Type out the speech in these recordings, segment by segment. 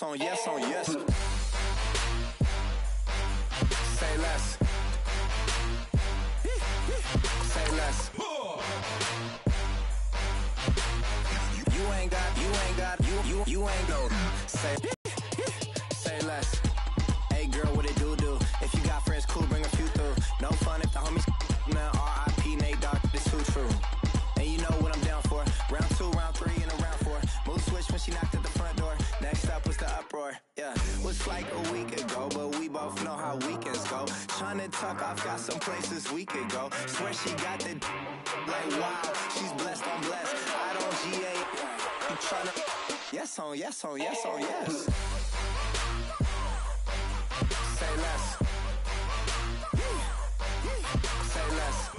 On yes, on yes. Say less. Say less. You ain't got, you ain't go. Say less. Hey girl, what it do? If you got friends, cool, bring a few through. No fun if the homies, man, R.I.P. Nate Dogg, this too true. And you know what I'm down for. Round 2, round 3, and a round 4. Move switch when she knocked at the front door. Next up was the uproar. Yeah, was like a week ago, but we both know how weekends go. Tryna tuck off, got some places we could go. Swear she got the like wow, she's blessed, I'm blessed. I don't GA. You tryna yes on yes on yes on yes. Say less. Say less.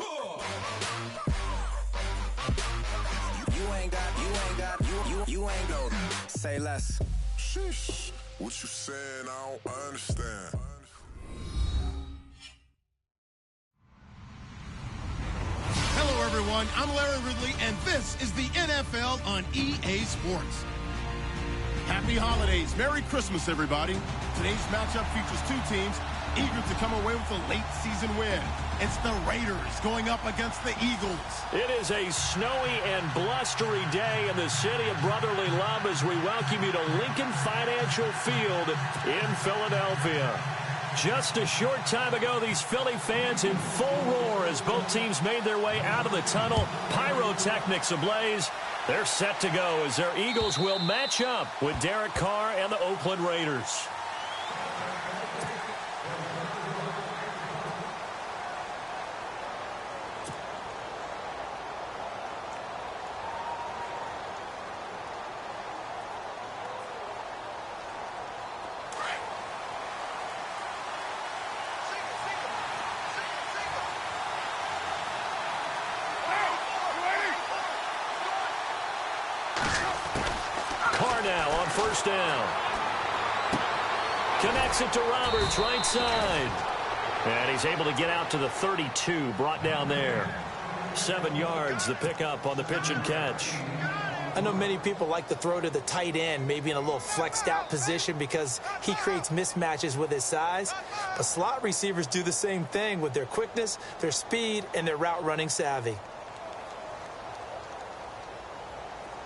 You ain't go. Say less. Sheesh. What you saying? I don't understand. Hello, everyone. I'm Larry Ridley, and this is the NFL on EA Sports. Happy holidays. Merry Christmas, everybody. Today's matchup features two teams eager to come away with a late season win. It's the Raiders going up against the Eagles. It is a snowy and blustery day in the city of brotherly love as we welcome you to Lincoln Financial Field in Philadelphia. Just a short time ago, these Philly fans in full roar as both teams made their way out of the tunnel. Pyrotechnics ablaze. They're set to go as their Eagles will match up with Derek Carr and the Oakland Raiders. Now on first down. Connects it to Roberts, right side. And he's able to get out to the 32, brought down there. 7 yards, the pickup on the pitch and catch. I know many people like to throw to the tight end, maybe in a little flexed out position because he creates mismatches with his size. But slot receivers do the same thing with their quickness, their speed, and their route running savvy.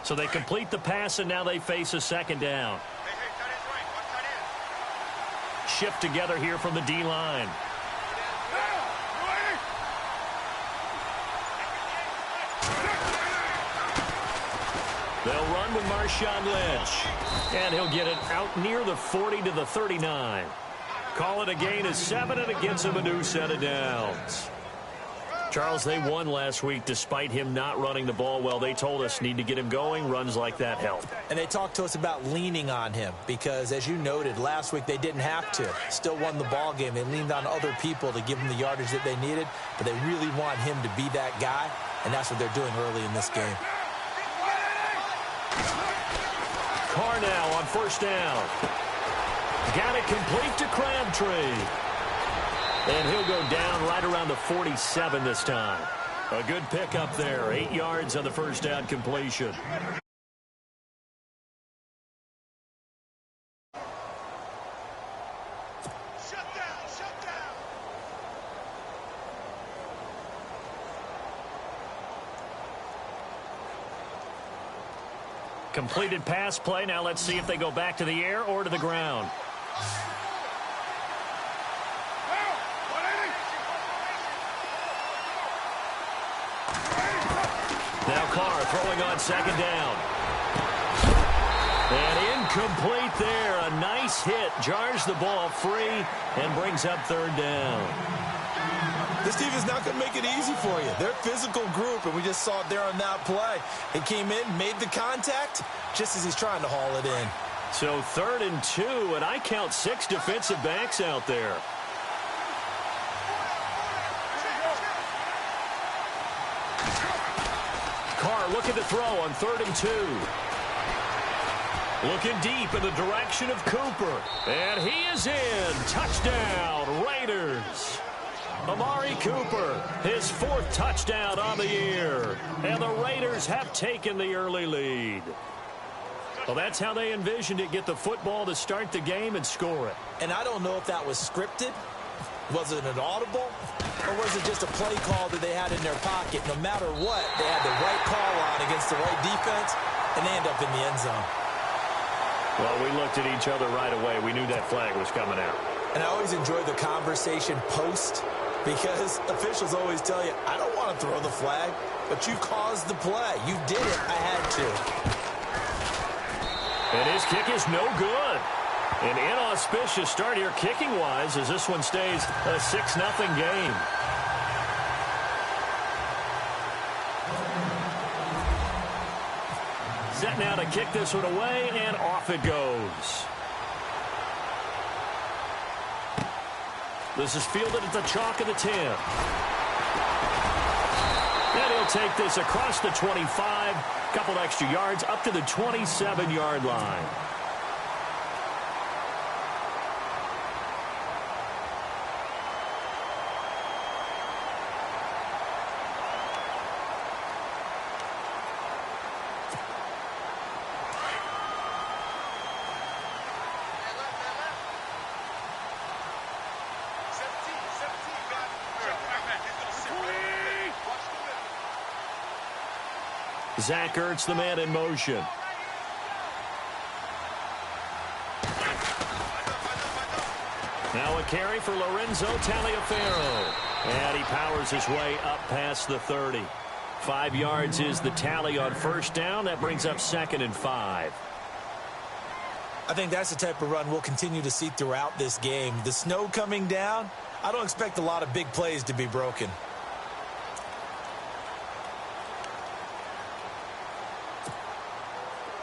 So they complete the pass, and now they face a second down. Shift together here from the D-line. They'll run with Marshawn Lynch. And he'll get it out near the 40 to the 39. Call it a gain of 7, and it gets him a new set of downs. Charles, they won last week despite him not running the ball well. They told us need to get him going. Runs like that help. And they talked to us about leaning on him because, as you noted, last week they didn't have to. Still won the ball game. They leaned on other people to give them the yardage that they needed, but they really want him to be that guy, and that's what they're doing early in this game. Carr now on first down. Got it complete to Crabtree. And he'll go down right around the 47 this time. A good pickup there. 8 yards on the first down completion. Shut down. Completed pass play. Now let's see if they go back to the air or to the ground. Now Carr throwing on second down. And incomplete there. A nice hit. Jars the ball free and brings up third down. This team is not going to make it easy for you. They're a physical group, and we just saw it there on that play. He came in, made the contact, just as he's trying to haul it in. So 3rd and 2, and I count 6 defensive backs out there. Carr looking to throw on 3rd and 2. Looking deep in the direction of Cooper. And he is in. Touchdown, Raiders. Amari Cooper, his 4th touchdown on the year. And the Raiders have taken the early lead. Well, that's how they envisioned it. Get the football to start the game and score it. And I don't know if that was scripted. Was it an audible? Or was it just a play call that they had in their pocket? No matter what, they had the right call on against the right defense, and they end up in the end zone. Well, we looked at each other right away. We knew that flag was coming out. And I always enjoy the conversation post, because officials always tell you, I don't want to throw the flag, but you caused the play. You did it. I had to. And his kick is no good. An inauspicious start here kicking-wise as this one stays a 6-0 game. Set now to kick this one away, and off it goes. This is fielded at the chalk of the 10. And he'll take this across the 25, couple extra yards up to the 27-yard line. Zach Ertz, the man in motion. Now a carry for Lorenzo Taliaferro. And he powers his way up past the 30. 5 yards is the tally on first down. That brings up 2nd and 5. I think that's the type of run we'll continue to see throughout this game. The snow coming down, I don't expect a lot of big plays to be broken.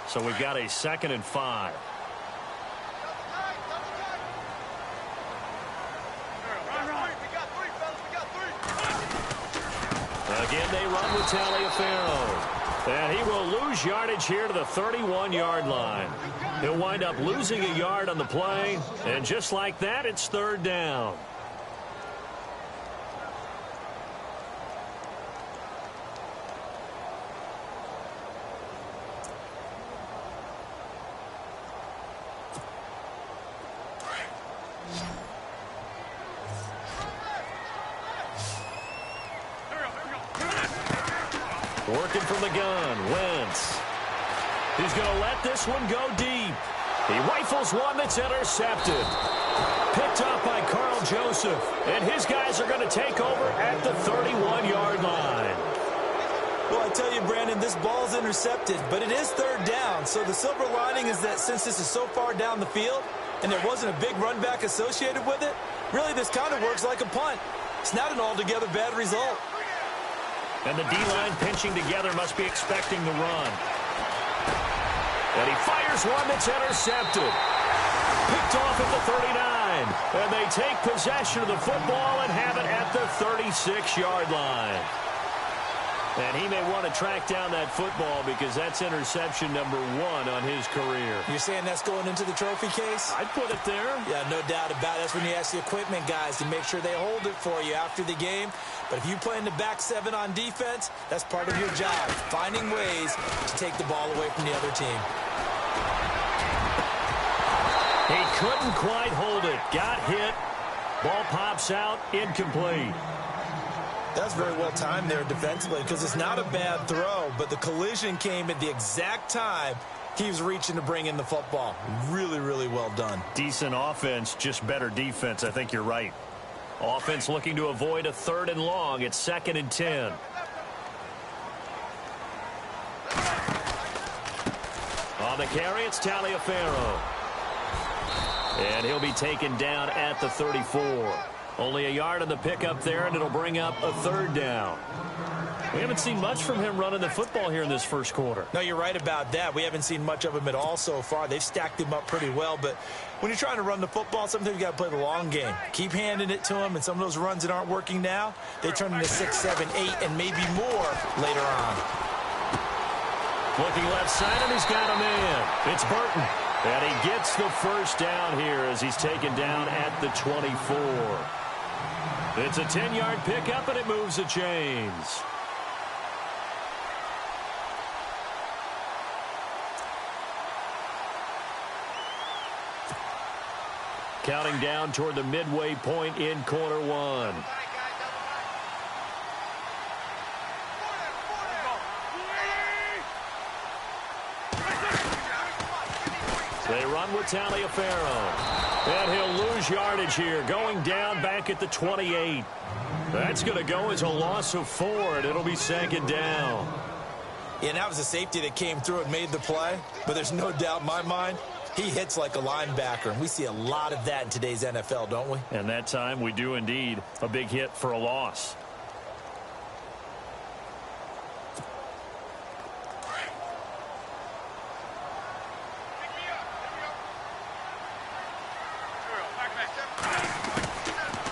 So we've got a 2nd and 5. Again, they run with Taliaferro. And he will lose yardage here to the 31-yard line. He'll wind up losing a yard on the play. And just like that, it's 3rd down. Working from the gun, Wentz. He's going to let this one go deep. He rifles one that's intercepted. Picked up by Carl Joseph. And his guys are going to take over at the 31-yard line. Well, I tell you, Brandon, this ball's intercepted, but it is 3rd down. So the silver lining is that since this is so far down the field and there wasn't a big run back associated with it, really this kind of works like a punt. It's not an altogether bad result. And the D-line pinching together must be expecting the run. And he fires one that's intercepted. Picked off at the 39. And they take possession of the football and have it at the 36-yard line. And he may want to track down that football because that's interception number 1 on his career. You're saying that's going into the trophy case? I'd put it there. Yeah, no doubt about it. That's when you ask the equipment guys to make sure they hold it for you after the game. But if you play in the back 7 on defense, that's part of your job, finding ways to take the ball away from the other team. He couldn't quite hold it. Got hit. Ball pops out. Incomplete. That's very well timed there defensively because it's not a bad throw, but the collision came at the exact time he was reaching to bring in the football. Really, really well done. Decent offense, just better defense. I think you're right. Offense looking to avoid a 3rd and long. It's 2nd and 10. On the carry, it's Taliaferro. And he'll be taken down at the 34. Only a yard on the pickup there, and it'll bring up a 3rd down. We haven't seen much from him running the football here in this first quarter. No, you're right about that. We haven't seen much of him at all so far. They've stacked him up pretty well, but when you're trying to run the football, sometimes you got to play the long game. Keep handing it to him, and some of those runs that aren't working now, they turn into 6, 7, 8, and maybe more later on. Looking left side, and he's got a man. It's Burton. And he gets the first down here as he's taken down at the 24. It's a 10-yard pickup, and it moves the chains. counting down toward the midway point in quarter one. They run with Taliaferro. And he'll lose yardage here, going down back at the 28. That's going to go as a loss of 4, and it'll be second down. Yeah, and that was a safety that came through and made the play. But there's no doubt in my mind, he hits like a linebacker. And we see a lot of that in today's NFL, don't we? And that time we do indeed. A big hit for a loss.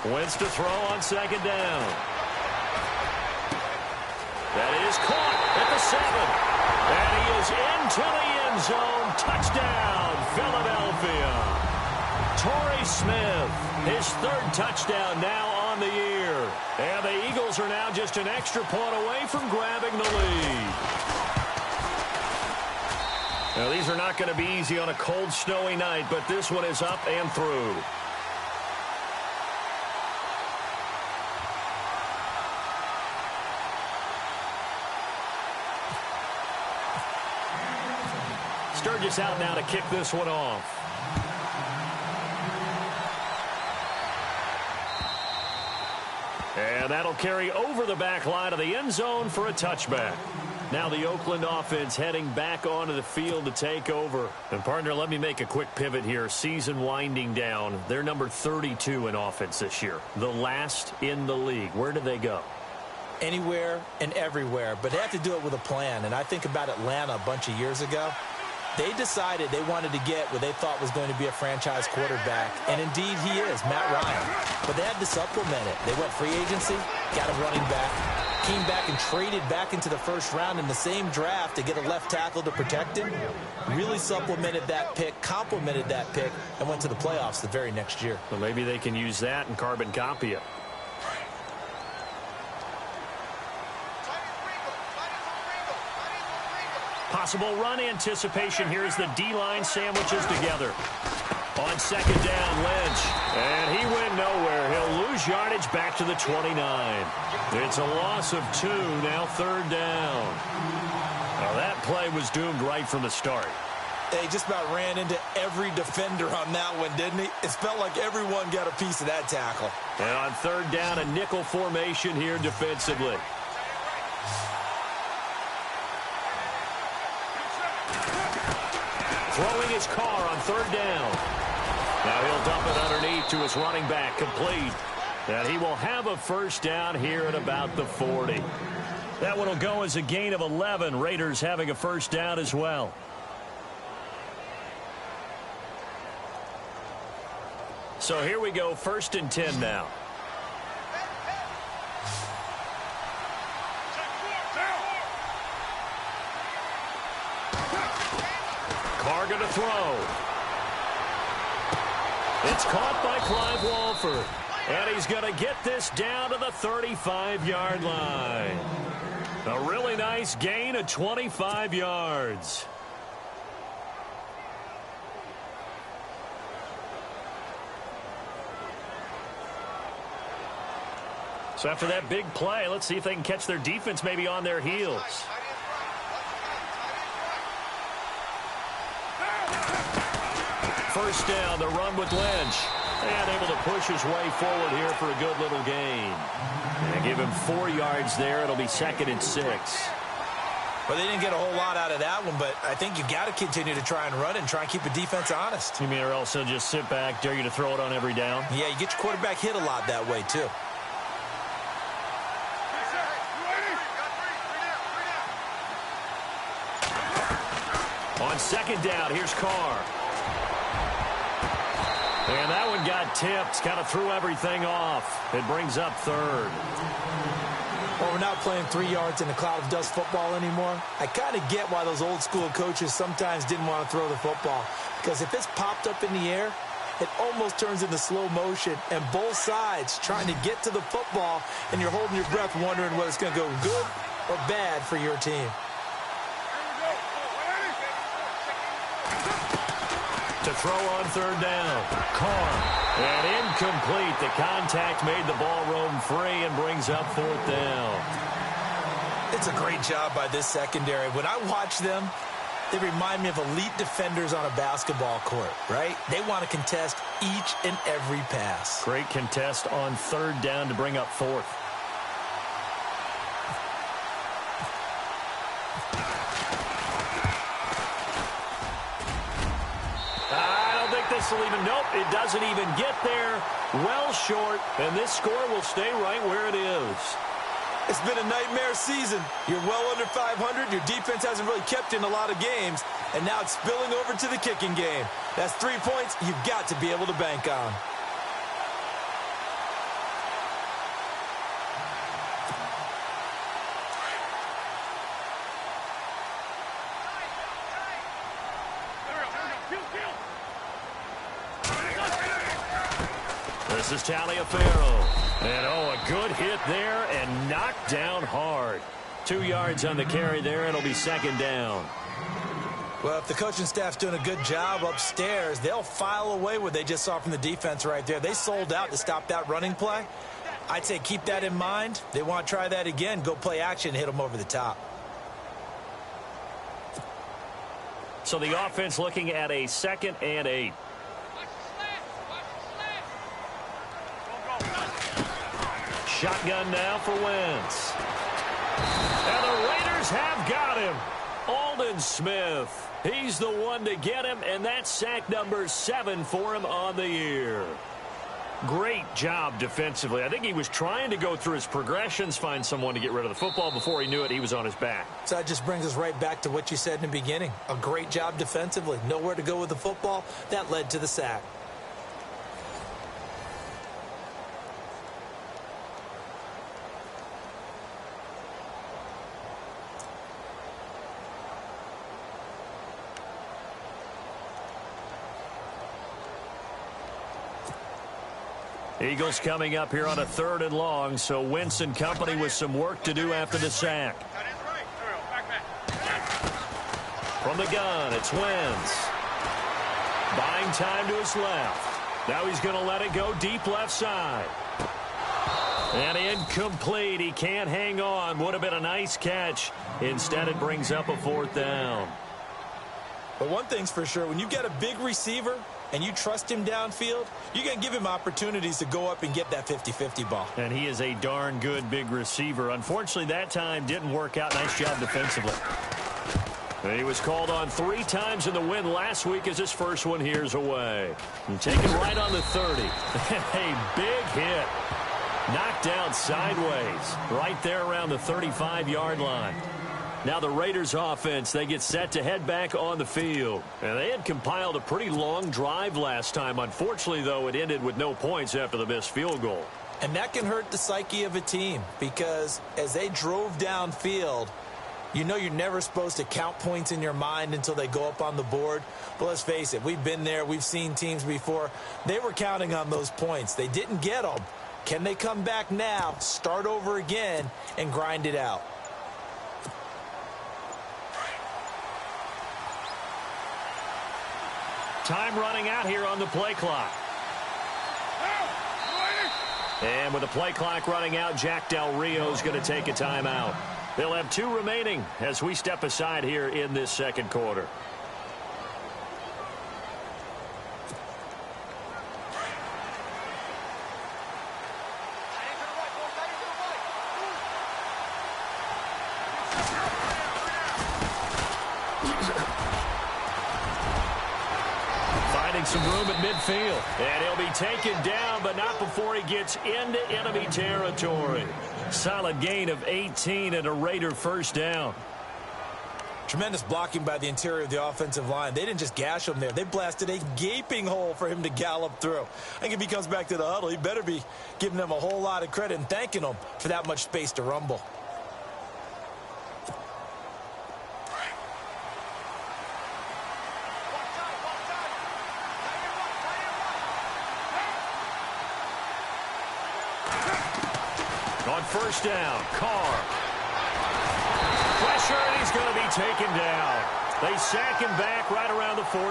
Wentz to throw on second down. That is caught at the 7. And he is into the end zone. Touchdown, Philadelphia. Torrey Smith, his 3rd touchdown now on the year. And the Eagles are now just an extra point away from grabbing the lead. Now, these are not going to be easy on a cold, snowy night, but this one is up and through. Sturgis out now to kick this one off. And that'll carry over the back line of the end zone for a touchback. Now the Oakland offense heading back onto the field to take over. And, partner, let me make a quick pivot here. Season winding down. They're number 32 in offense this year. The last in the league. Where do they go? Anywhere and everywhere. But they have to do it with a plan. And I think about Atlanta a bunch of years ago. They decided they wanted to get what they thought was going to be a franchise quarterback, and indeed he is, Matt Ryan. But they had to supplement it. They went free agency, got a running back, came back and traded back into the first round in the same draft to get a left tackle to protect him, really supplemented that pick, complemented that pick, and went to the playoffs the very next year. Well, maybe they can use that and carbon copy it. Possible run anticipation here as the D-line sandwiches together. On second down, Lynch. And he went nowhere. He'll lose yardage back to the 29. It's a loss of 2, now 3rd down. Now that play was doomed right from the start. He just about ran into every defender on that one, didn't he? It felt like everyone got a piece of that tackle. And on 3rd down, a nickel formation here defensively. Throwing his car on 3rd down. Now he'll dump it underneath to his running back, complete. And he will have a first down here at about the 40. That one will go as a gain of 11. Raiders having a first down as well. So here we go, 1st and 10 now. Carr going to throw. It's caught by Clive Walford. And he's going to get this down to the 35-yard line. A really nice gain of 25 yards. So after that big play, let's see if they can catch their defense maybe on their heels. First down, the run with Lynch. And able to push his way forward here for a good little gain. And give him 4 yards there. It'll be 2nd and 6. Well, they didn't get a whole lot out of that one, but I think you got to continue to try and run and try and keep the defense honest. You mean or else he'll just sit back, dare you to throw it on every down? Yeah, you get your quarterback hit a lot that way, too. On second down, here's Carr. And that one got tipped, kind of threw everything off. It brings up 3rd. Well, we're not playing 3 yards in a cloud of dust football anymore. I kind of get why those old school coaches sometimes didn't want to throw the football. Because if it's popped up in the air, it almost turns into slow motion. And both sides trying to get to the football, and you're holding your breath wondering whether it's going to go good or bad for your team. To throw on third down. Carr. And incomplete. The contact made the ball roam free and brings up fourth down. It's a great job by this secondary. When I watch them, they remind me of elite defenders on a basketball court, right? They want to contest each and every pass. Great contest on third down to bring up fourth. This will even, nope, it doesn't even get there. Well short, and this score will stay right where it is. It's been a nightmare season. You're well under 500. Your defense hasn't really kept in a lot of games, and now it's spilling over to the kicking game. That's 3 points you've got to be able to bank on. This is Taliaferro. And, a good hit there and knocked down hard. 2 yards on the carry there. It'll be second down. Well, if the coaching staff's doing a good job upstairs, they'll file away what they just saw from the defense right there. They sold out to stop that running play. I'd say keep that in mind. They want to try that again. Go play action and hit them over the top. So the offense looking at a 2nd and 8. Shotgun now for Wentz. And the Raiders have got him. Aldon Smith. He's the one to get him, and that's sack number 7 for him on the year. Great job defensively. I think he was trying to go through his progressions, find someone to get rid of the football. Before he knew it, he was on his back. So that just brings us right back to what you said in the beginning. A great job defensively. Nowhere to go with the football. That led to the sack. Eagles coming up here on a 3rd and long, so Wentz and company with some work to do after the sack. From the gun, it's Wentz. Buying time to his left. Now he's going to let it go deep left side. And incomplete. He can't hang on. Would have been a nice catch. Instead, it brings up a 4th down. But one thing's for sure, when you get a big receiver and you trust him downfield, you're going to give him opportunities to go up and get that 50-50 ball. And he is a darn good big receiver. Unfortunately, that time didn't work out. Nice job defensively. And he was called on 3 times in the win last week as his first one here's away. And taken right on the 30. A big hit. Knocked down sideways. Right there around the 35-yard line. Now the Raiders offense, they get set to head back on the field. And they had compiled a pretty long drive last time. Unfortunately, though, it ended with no points after the missed field goal. And that can hurt the psyche of a team because as they drove downfield, you know you're never supposed to count points in your mind until they go up on the board. But let's face it, we've been there. We've seen teams before. They were counting on those points. They didn't get them. Can they come back now, start over again, and grind it out? Time running out here on the play clock. And with the play clock running out, Jack Del Rio is going to take a timeout. They'll have 2 remaining as we step aside here in this second quarter. Some room at midfield, and he'll be taken down, but not before he gets into enemy territory. Solid gain of 18 and a Raider first down. Tremendous blocking by the interior of the offensive line. They didn't just gash him there. They blasted a gaping hole for him to gallop through. I think if he comes back to the huddle, he better be giving them a whole lot of credit and thanking them for that much space to rumble. On first down, Carr. Pressure, and he's going to be taken down. They sack him back right around the 44.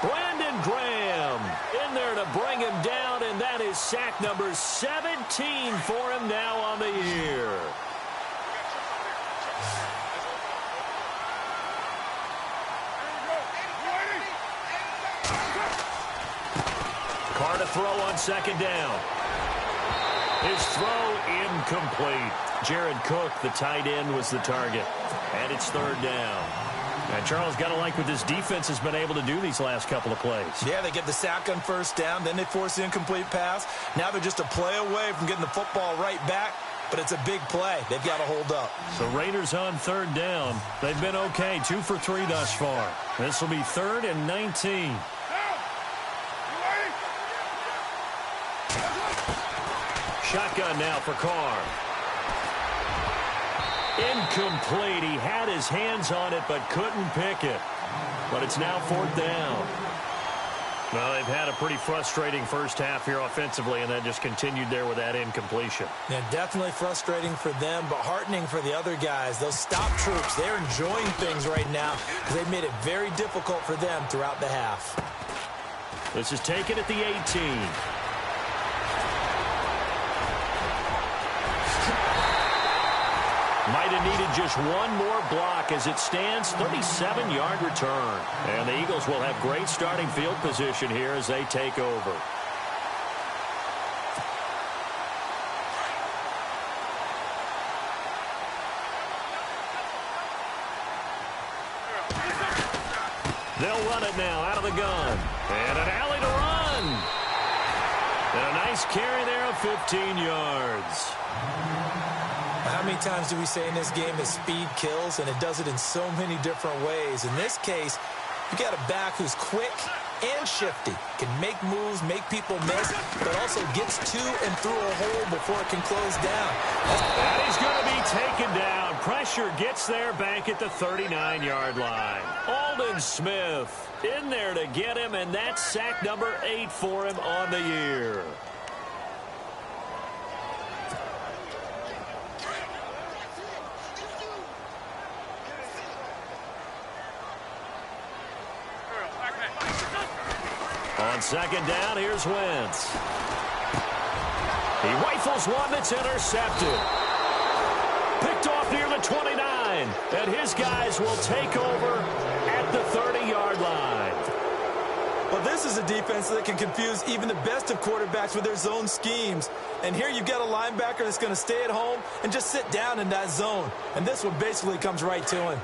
Brandon Graham in there to bring him down, and that is sack number 17 for him now on the year. Carr to throw on second down. His throw incomplete. Jared Cook, the tight end, was the target. And it's third down. And Charles, got to like what this defense has been able to do these last couple of plays. Yeah, they get the sack on first down, then they force the incomplete pass. Now they're just a play away from getting the football right back, but it's a big play. They've got to hold up. So Raiders on third down. They've been okay, 2 for 3 thus far. This will be 3rd and 19. Shotgun now for Carr. Incomplete. He had his hands on it but couldn't pick it. But it's now 4th down. Well, they've had a pretty frustrating first half here offensively, and that just continued there with that incompletion. Yeah, definitely frustrating for them, but heartening for the other guys. Those stop troops, they're enjoying things right now because they've made it very difficult for them throughout the half. This is taken at the 18. Might have needed just one more block as it stands, 37-yard return. And the Eagles will have great starting field position here as they take over. They'll run it now out of the gun. And an alley to run. And a nice carry there of 15 yards. How many times do we say in this game that speed kills, and it does it in so many different ways? In this case, you got a back who's quick and shifty, can make moves, make people miss, but also gets to and through a hole before it can close down. And he's going to be taken down. Pressure gets there back at the 39-yard line. Aldon Smith in there to get him, and that's sack number 8 for him on the year. On second down, here's Wentz. He rifles one that's intercepted. Picked off near the 29, and his guys will take over at the 30-yard line. Well, this is a defense that can confuse even the best of quarterbacks with their zone schemes. And here you've got a linebacker that's going to stay at home and just sit down in that zone. And this one basically comes right to him.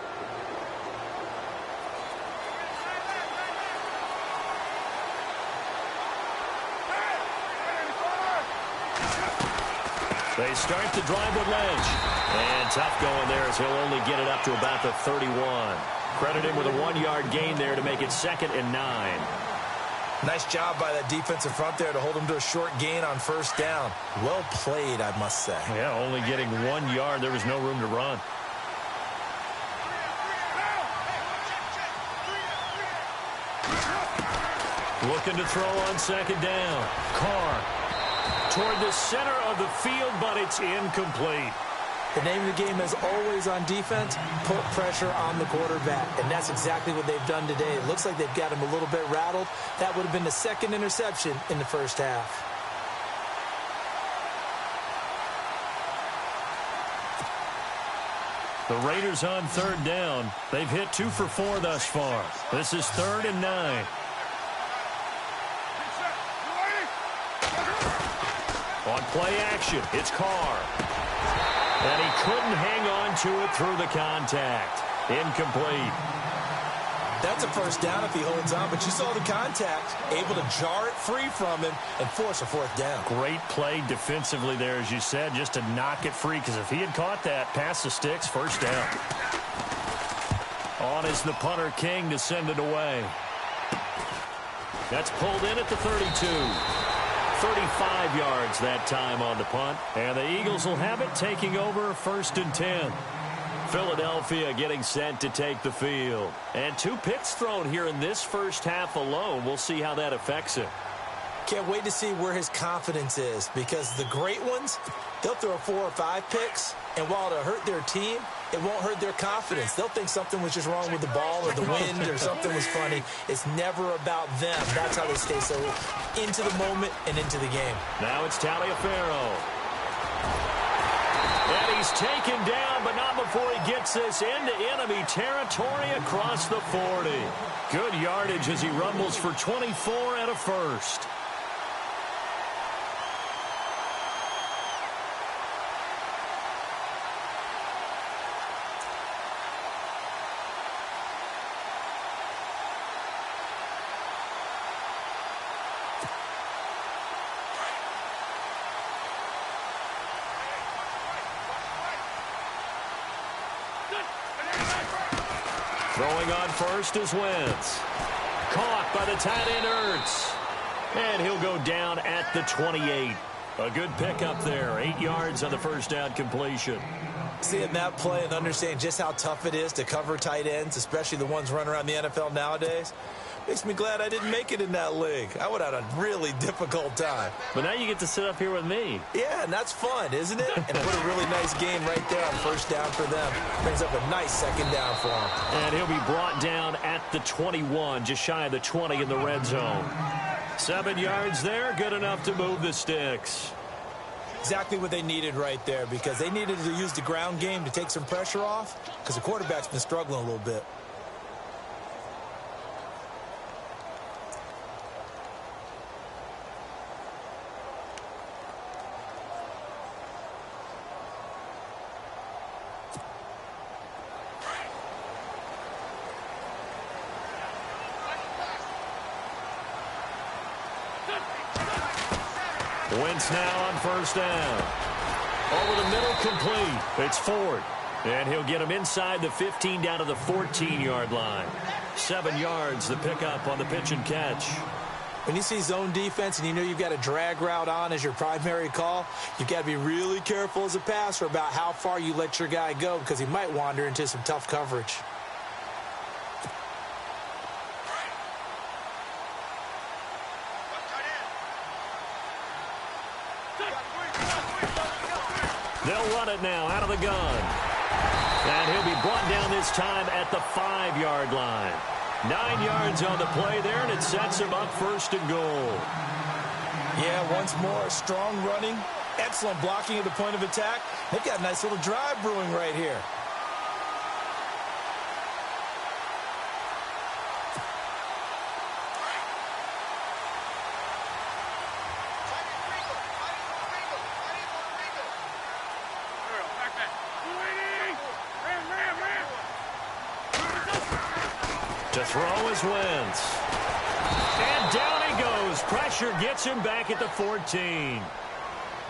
They start the drive with Lynch. And tough going there as he'll only get it up to about the 31. Credit him with a 1-yard gain there to make it 2nd and 9. Nice job by that defensive front there to hold him to a short gain on first down. Well played, I must say. Yeah, only getting 1 yard. There was no room to run. Looking to throw on second down. Carr toward the center of the field, but it's incomplete. The name of the game is always on defense, put pressure on the quarterback. And that's exactly what they've done today. It looks like they've got him a little bit rattled. That would have been the 2nd interception in the first half. The Raiders on third down. They've hit 2 for 4 thus far. This is 3rd and 9. On play action, it's Carr. And he couldn't hang on to it through the contact. Incomplete. That's a first down if he holds on, but you saw the contact, able to jar it free from him and force a 4th down. Great play defensively there, as you said, just to knock it free, because if he had caught that, past the sticks, first down. On is the punter King to send it away. That's pulled in at the 32. 35 yards that time on the punt. And the Eagles will have it, taking over 1st and 10. Philadelphia getting set to take the field. And 2 picks thrown here in this first half alone. We'll see how that affects it. Can't wait to see where his confidence is, because the great ones, they'll throw 4 or 5 picks, and while it'll hurt their team, it won't hurt their confidence. They'll think something was just wrong with the ball or the wind or something was funny. It's never about them. That's how they stay so into the moment and into the game. Now it's Taliaferro. And he's taken down, but not before he gets this into enemy territory across the 40. Good yardage as he rumbles for 24 and a first. Throwing on first is Wentz. Caught by the tight end Ertz. And he'll go down at the 28. A good pickup there. 8 yards on the first down completion. Seeing that play and understanding just how tough it is to cover tight ends, especially the ones running around the NFL nowadays, makes me glad I didn't make it in that league. I would have had a really difficult time. But now you get to sit up here with me. Yeah, and that's fun, isn't it? And put a really nice game right there on first down for them. Brings up a nice second down for him. And he'll be brought down at the 21, just shy of the 20 in the red zone. 7 yards there, good enough to move the sticks. Exactly what they needed right there, because they needed to use the ground game to take some pressure off, because the quarterback's been struggling a little bit. Wentz now on first down. Over the middle, complete. It's Ford. And he'll get him inside the 15 down to the 14-yard line. 7 yards, the pickup on the pitch and catch. When you see zone defense and you know you've got a drag route on as your primary call, you've got to be really careful as a passer about how far you let your guy go, because he might wander into some tough coverage. They'll run it now out of the gun. And he'll be brought down this time at the 5-yard line. 9 yards on the play there, and it sets him up first and goal. Yeah, once more, strong running, excellent blocking at the point of attack. They've got a nice little drive brewing right here. To throw is Wentz. And down he goes. Pressure gets him back at the 14.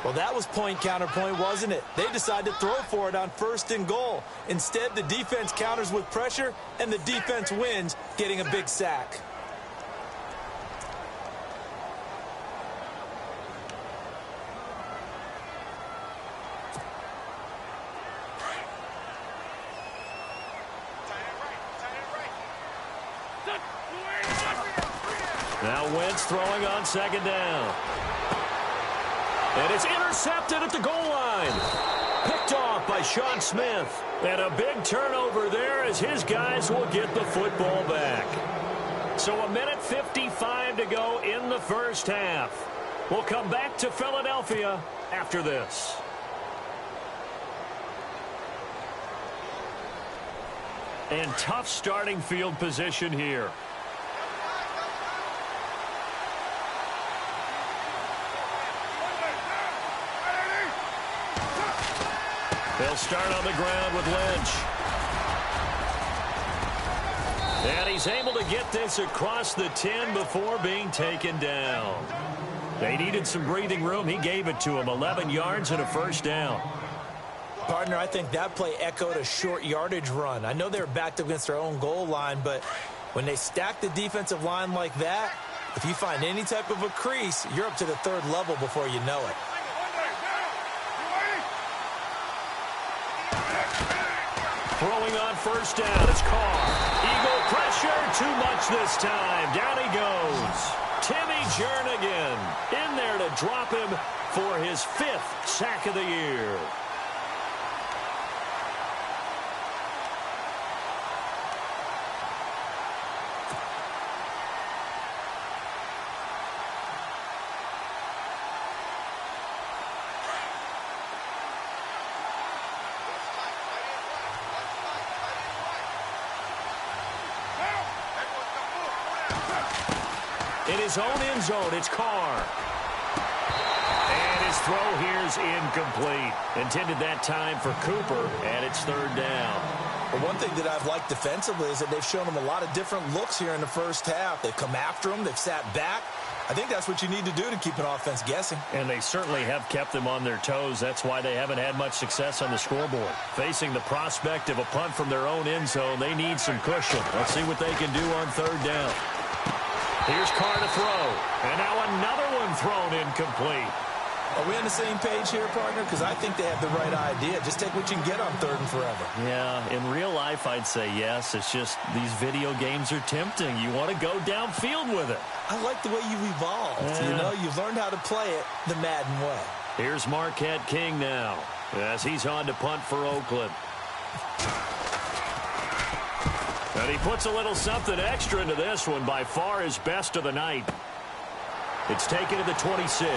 Well, that was point counterpoint, wasn't it? They decided to throw for it on first and goal. Instead, the defense counters with pressure, and the defense wins, getting a big sack. Now Wentz throwing on second down. And it's intercepted at the goal line. Picked off by Sean Smith. And a big turnover there as his guys will get the football back. So 1:55 to go in the first half. We'll come back to Philadelphia after this. And tough starting field position here. They'll start on the ground with Lynch. And he's able to get this across the 10 before being taken down. They needed some breathing room. He gave it to him. 11 yards and a first down. Partner, I think that play echoed a short yardage run. I know they're backed up against their own goal line, but when they stack the defensive line like that, if you find any type of a crease, you're up to the third level before you know it. Throwing on first down, it's Carr. Eagle pressure, too much this time. Down he goes. Timmy Jernigan in there to drop him for his 5th sack of the year. In his own end zone, it's Carr. And his throw here's incomplete. Intended that time for Cooper, and it's third down. But one thing that I've liked defensively is that they've shown him a lot of different looks here in the first half. They've come after him. They've sat back. I think that's what you need to do to keep an offense guessing. And they certainly have kept them on their toes. That's why they haven't had much success on the scoreboard. Facing the prospect of a punt from their own end zone, they need some cushion. Let's see what they can do on third down. Here's Carr to throw. And now another one thrown incomplete. Are we on the same page here, partner? Because I think they have the right idea. Just take what you can get on third and forever. Yeah, in real life, I'd say yes. It's just these video games are tempting. You want to go downfield with it. I like the way you've evolved. Yeah. You know, you've learned how to play it the Madden way. Here's Marquette King now as he's on to punt for Oakland. And he puts a little something extra into this one, by far his best of the night. It's taken to the 26.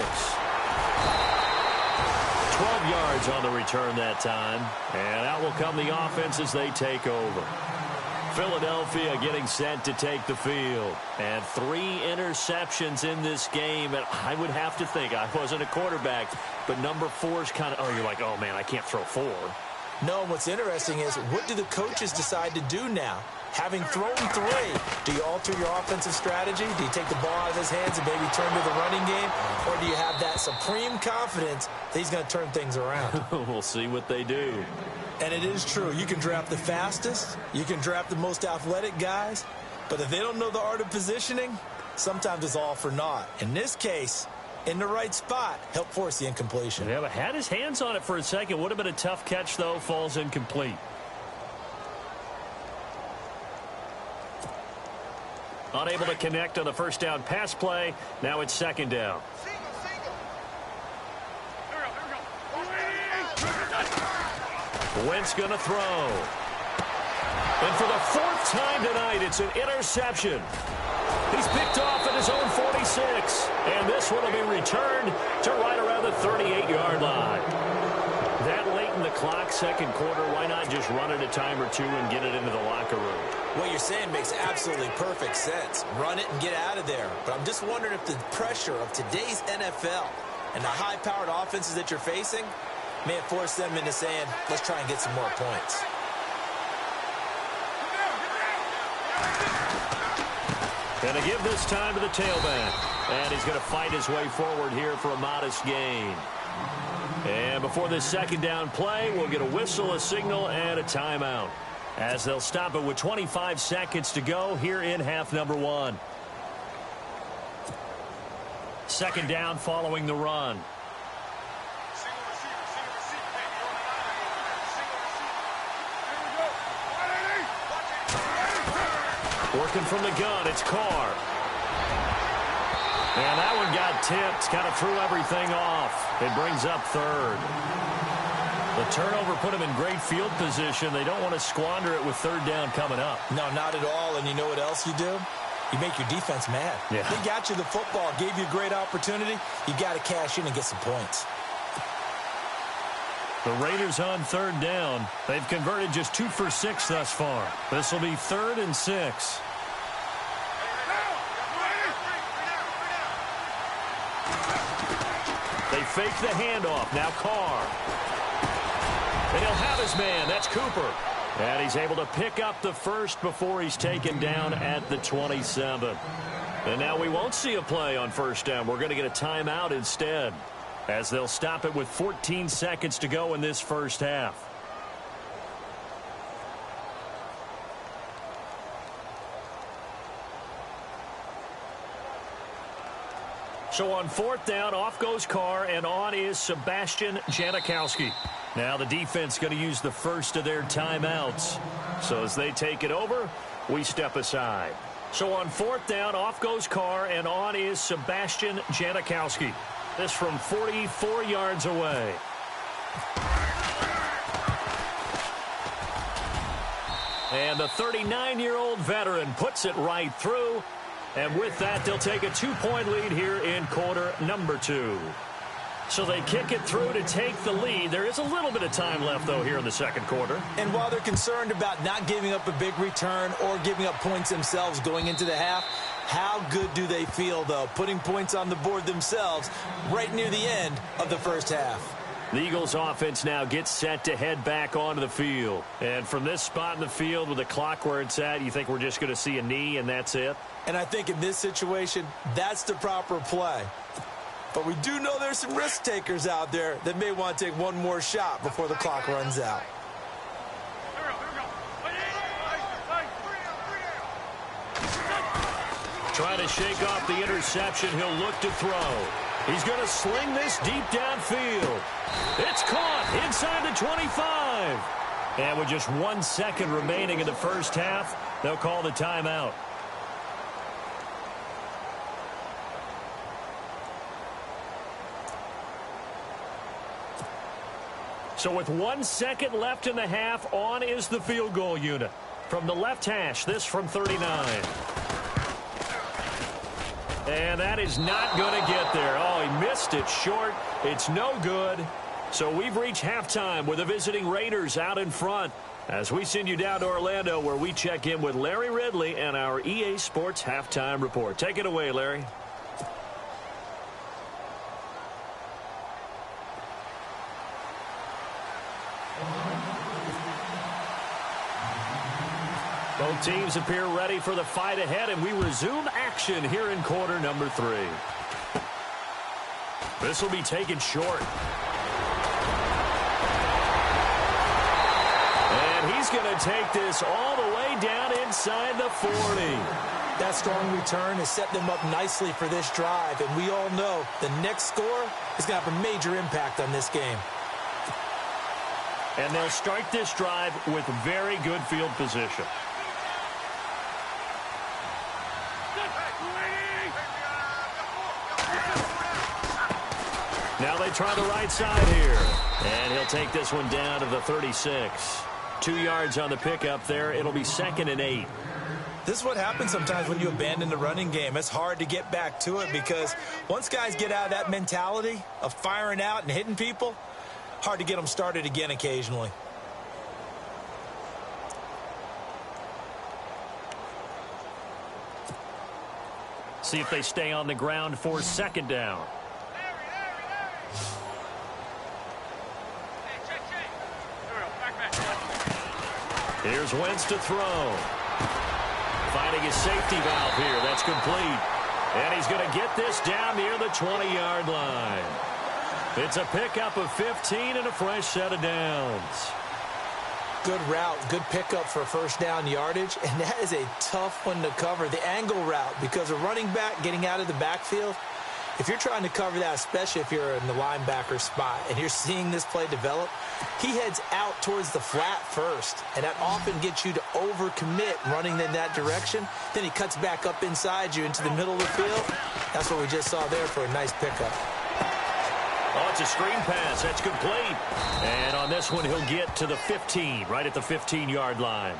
12 yards on the return that time. And out will come the offense as they take over. Philadelphia getting set to take the field. And 3 interceptions in this game. And I would have to think, I wasn't a quarterback, but number 4 is kind of, oh, you're like, oh, man, I can't throw 4. No, what's interesting is, what do the coaches decide to do now? Having thrown 3, do you alter your offensive strategy? Do you take the ball out of his hands and maybe turn to the running game? Or do you have that supreme confidence that he's going to turn things around? We'll see what they do. And it is true. You can draft the fastest. You can draft the most athletic guys. But if they don't know the art of positioning, sometimes it's all for naught. In this case, in the right spot, help force the incompletion. Yeah, but had his hands on it for a second. Would have been a tough catch, though. Falls incomplete. Unable to connect on the first down pass play. Now it's second down. Wentz going to throw. And for the 4th time tonight, it's an interception. He's picked off at his own 46. And this one will be returned to right around the 38-yard line. That late in the clock, second quarter, why not just run it a time or two and get it into the locker room? What you're saying makes absolutely perfect sense. Run it and get out of there. But I'm just wondering if the pressure of today's NFL and the high-powered offenses that you're facing may have forced them into saying, let's try and get some more points. Going to give this time to the tailback. And he's going to fight his way forward here for a modest gain. And before this second down play, we'll get a whistle, a signal, and a timeout, as they'll stop it with 25 seconds to go here in half number 1. Second down following the run. Working from the gun, it's Carr. And that one got tipped, kind of threw everything off. It brings up third. The turnover put them in great field position. They don't want to squander it with third down coming up. No, not at all. And you know what else you do? You make your defense mad. Yeah. They got you the football, gave you a great opportunity. You got to cash in and get some points. The Raiders on third down. They've converted just 2 for 6 thus far. This will be 3rd and 6. They fake the handoff. Now Carr. And he'll have his man. That's Cooper. And he's able to pick up the first before he's taken down at the 27. And now we won't see a play on first down. We're going to get a timeout instead, as they'll stop it with 14 seconds to go in this first half. So on 4th down, off goes Carr, and on is Sebastian Janikowski. Now the defense going to use the first of their timeouts. So as they take it over, we step aside. So on 4th down, off goes Carr, and on is Sebastian Janikowski. This from 44 yards away. And the 39-year-old veteran puts it right through. And with that, they'll take a 2-point lead here in quarter number 2. So they kick it through to take the lead. There is a little bit of time left, though, here in the second quarter. And while they're concerned about not giving up a big return or giving up points themselves going into the half, How good do they feel, though, putting points on the board themselves right near the end of the first half? The Eagles offense now gets set to head back onto the field. And from this spot in the field with the clock where it's at, you think we're just going to see a knee and that's it? And I think in this situation, that's the proper play. But we do know there's some risk takers out there that may want to take one more shot before the clock runs out. Trying to shake off the interception. He'll look to throw. He's going to sling this deep downfield. It's caught inside the 25. And with just 1 second remaining in the first half, they'll call the timeout. So with 1 second left in the half, on is the field goal unit. From the left hash, this from 39. And that is not going to get there. Oh, he missed it short. It's no good. So we've reached halftime with the visiting Raiders out in front as we send you down to Orlando where we check in with Larry Ridley and our EA Sports Halftime Report. Take it away, Larry. Both teams appear ready for the fight ahead, and we resume action here in quarter number 3. This will be taken short. And he's going to take this all the way down inside the 40. That strong return has set them up nicely for this drive, and we all know the next score is going to have a major impact on this game. And they'll start this drive with very good field position. Now they try the right side here. And he'll take this one down to the 36. 2 yards on the pickup there. It'll be 2nd and 8. This is what happens sometimes when you abandon the running game. It's hard to get back to it because once guys get out of that mentality of firing out and hitting people, hard to get them started again occasionally. See if they stay on the ground for 2nd down. Here's Wentz to throw. Finding his safety valve here. That's complete. And he's going to get this down near the 20-yard line. It's a pickup of 15 and a fresh set of downs. Good route, good pickup for first down yardage, and that is a tough one to cover, the angle route, because a running back getting out of the backfield, if you're trying to cover that, especially if you're in the linebacker spot and you're seeing this play develop, he heads out towards the flat first, and that often gets you to overcommit running in that direction. Then he cuts back up inside you into the middle of the field. That's what we just saw there for a nice pickup. Oh, it's a screen pass. That's complete. And on this one, he'll get to the 15, right at the 15-yard line.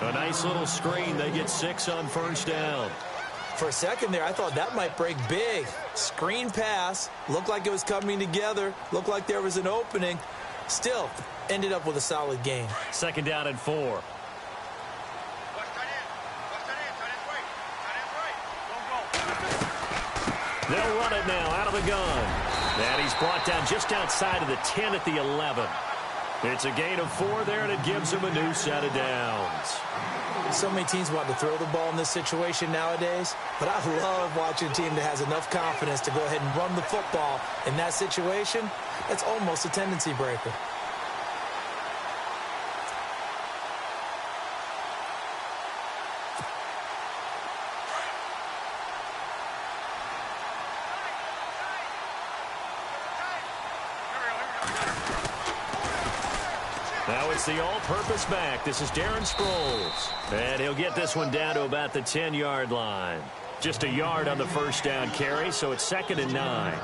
A nice little screen. They get 6 on first down. For a second there, I thought that might break big. Screen pass. Looked like it was coming together. Looked like there was an opening. Still, ended up with a solid gain. 2nd down and 4. They'll run it now out of the gun. And he's brought down just outside of the 10 at the 11. It's a gain of 4 there, and it gives him a new set of downs. So many teams want to throw the ball in this situation nowadays, but I love watching a team that has enough confidence to go ahead and run the football in that situation. It's almost a tendency breaker. Now it's the all-purpose back. This is Darren Sproles. And he'll get this one down to about the 10-yard line. Just a yard on the first down carry, so it's 2nd and 9.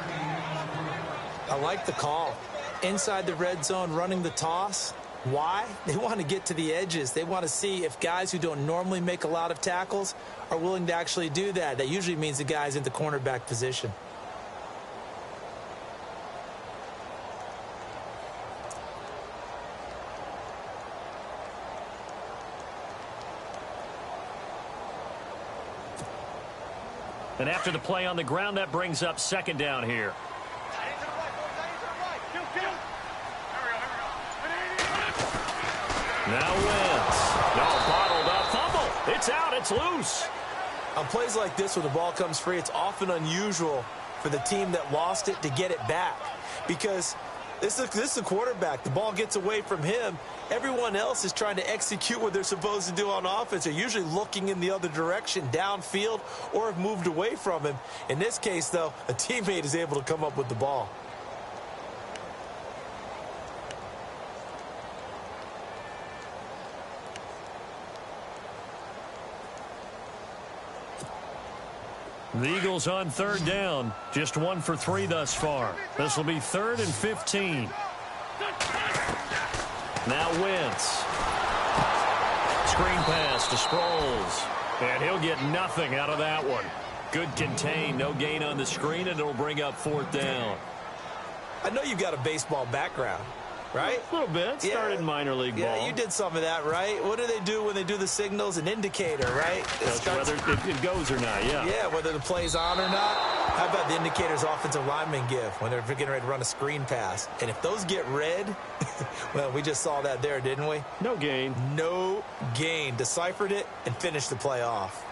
I like the call. Inside the red zone running the toss. Why? They want to get to the edges. They want to see if guys who don't normally make a lot of tackles are willing to actually do that. That usually means the guy's in the cornerback position. And after the play on the ground, that brings up second down here. Now Wentz. No, bottled up. Fumble. It's out. It's loose. On plays like this, when the ball comes free, it's often unusual for the team that lost it to get it back. Because this is a quarterback. The ball gets away from him. Everyone else is trying to execute what they're supposed to do on offense. They're usually looking in the other direction, downfield, or have moved away from him. In this case, though, a teammate is able to come up with the ball. The Eagles on third down. Just 1 for 3 thus far. This will be 3rd and 15. Now Wentz. Screen pass to Sproles. And he'll get nothing out of that one. Good contain. No gain on the screen, and it'll bring up 4th down. I know you've got a baseball background, right? A little bit. Started in minor league ball. Yeah, you did some of that, right? What do they do when they do the signals? An indicator, right? Whether it goes or not, yeah. Yeah, whether the play's on or not. How about the indicators offensive linemen give when they're getting ready to run a screen pass? And if those get red, well, we just saw that there, didn't we? No gain. No gain. Deciphered it and finished the play off.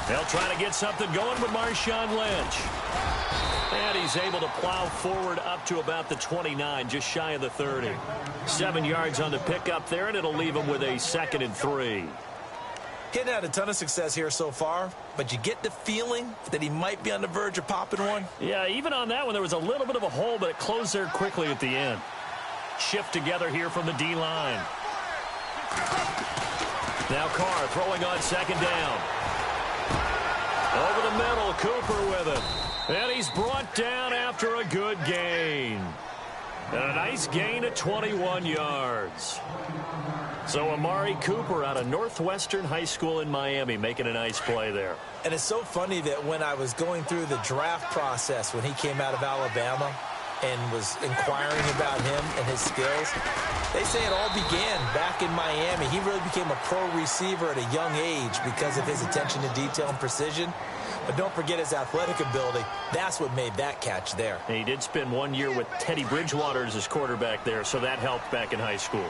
They'll try to get something going with Marshawn Lynch. And he's able to plow forward up to about the 29, just shy of the 30. 7 yards on the pickup there, and it'll leave him with a 2nd and 3. He had a ton of success here so far, but you get the feeling that he might be on the verge of popping one. Yeah, even on that one, there was a little bit of a hole, but it closed there quickly at the end. Shift together here from the D-line. Now Carr throwing on 2nd down. Over the middle, Cooper with it. And he's brought down after a good gain. And a nice gain of 21 yards. So Amari Cooper out of Northwestern High School in Miami making a nice play there. And it's so funny that when I was going through the draft process when he came out of Alabama and was inquiring about him and his skills, they say it all began back in Miami. He really became a pro receiver at a young age because of his attention to detail and precision. But don't forget his athletic ability. That's what made that catch there. And he did spend 1 year with Teddy Bridgewater as his quarterback there, so that helped back in high school.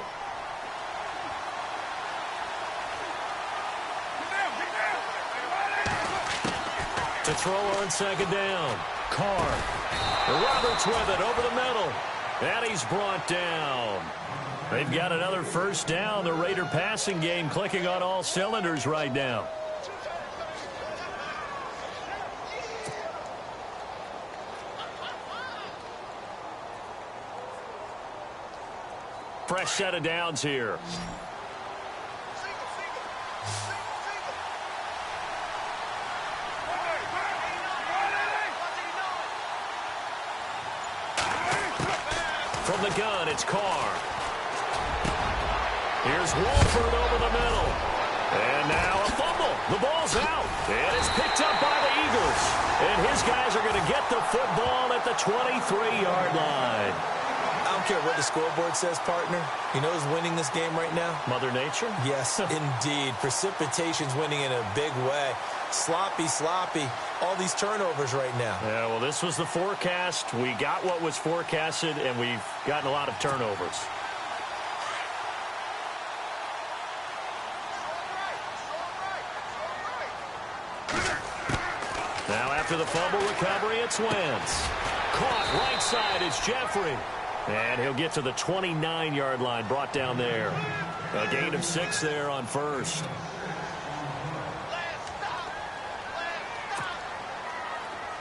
To throw on 2nd down. Carr. Roberts with it over the middle. And he's brought down. They've got another 1st down. The Raider passing game clicking on all cylinders right now. Fresh set of downs here. From the gun, it's Carr. Here's Wolford over the middle. And now a fumble. The ball's out. And it's picked up by the Eagles. And his guys are going to get the football at the 23-yard line. I don't care what the scoreboard says, partner. You know who's winning this game right now? Mother Nature? Yes, indeed. Precipitation's winning in a big way. Sloppy. All these turnovers right now. Yeah, well, this was the forecast. We got what was forecasted, and we've gotten a lot of turnovers. Now after the fumble recovery, it's Wentz. Caught right side, it's Jeffrey. And he'll get to the 29-yard line, brought down there. A gain of 6 there on 1st.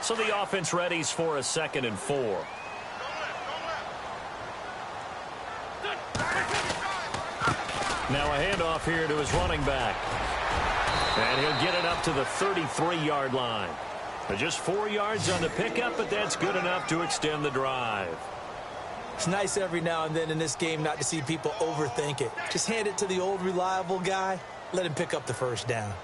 So the offense readies for a 2nd and 4. Now a handoff here to his running back. And he'll get it up to the 33-yard line. Just 4 yards on the pickup, but that's good enough to extend the drive. It's nice every now and then in this game not to see people overthink it. Just hand it to the old reliable guy. Let him pick up the first down.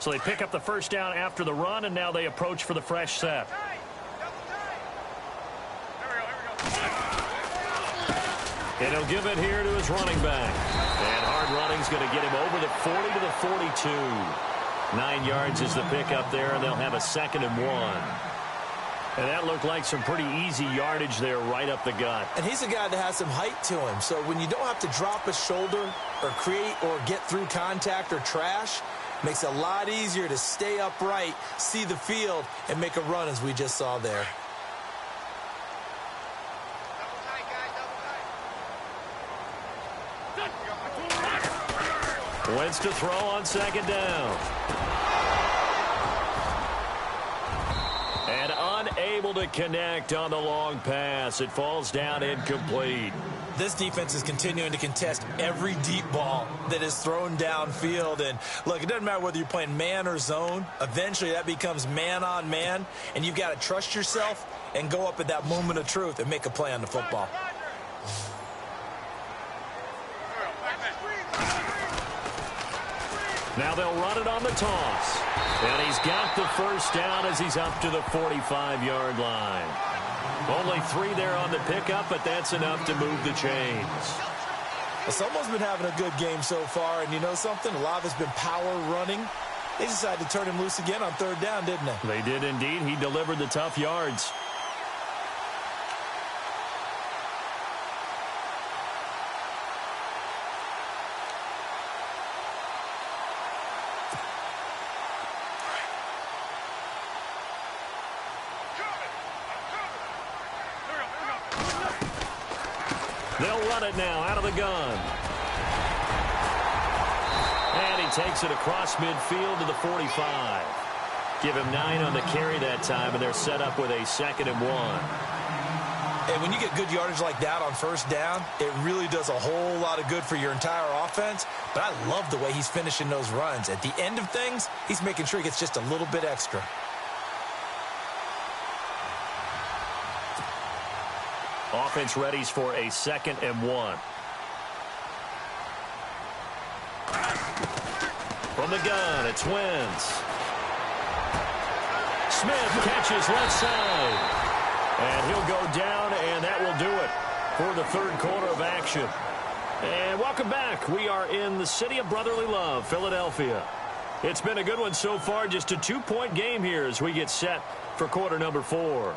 So they pick up the first down after the run, and now they approach for the fresh set. And he'll give it here to his running back. And hard running's going to get him over the 40 to the 42. 9 yards is the pickup there, and they'll have a 2nd and 1. And that looked like some pretty easy yardage there right up the gut. And he's a guy that has some height to him. So when you don't have to drop a shoulder or create or get through contact or trash, makes it a lot easier to stay upright, see the field, and make a run as we just saw there. Wentz to throw on 2nd down. And unable to connect on the long pass. It falls down incomplete. This defense is continuing to contest every deep ball that is thrown downfield. And, look, it doesn't matter whether you're playing man or zone. Eventually, that becomes man-on-man, and you've got to trust yourself and go up at that moment of truth and make a play on the football. Now they'll run it on the toss. And he's got the first down as he's up to the 45-yard line. Only 3 there on the pickup, but that's enough to move the chains. Someone's been having a good game so far, and you know something? A lot of it's been power running. They decided to turn him loose again on 3rd down, didn't they? They did indeed. He delivered the tough yards. They'll run it now out of the gun. And he takes it across midfield to the 45. Give him 9 on the carry that time, and they're set up with a 2nd and 1. And when you get good yardage like that on 1st down, it really does a whole lot of good for your entire offense. But I love the way he's finishing those runs. At the end of things, he's making sure he gets just a little bit extra. Offense readies for a 2nd and 1. From the gun, it's Wentz. Smith catches left side. And he'll go down, and that will do it for the 3rd quarter of action. And welcome back. We are in the city of brotherly love, Philadelphia. It's been a good one so far. Just a 2-point game here as we get set for quarter number 4.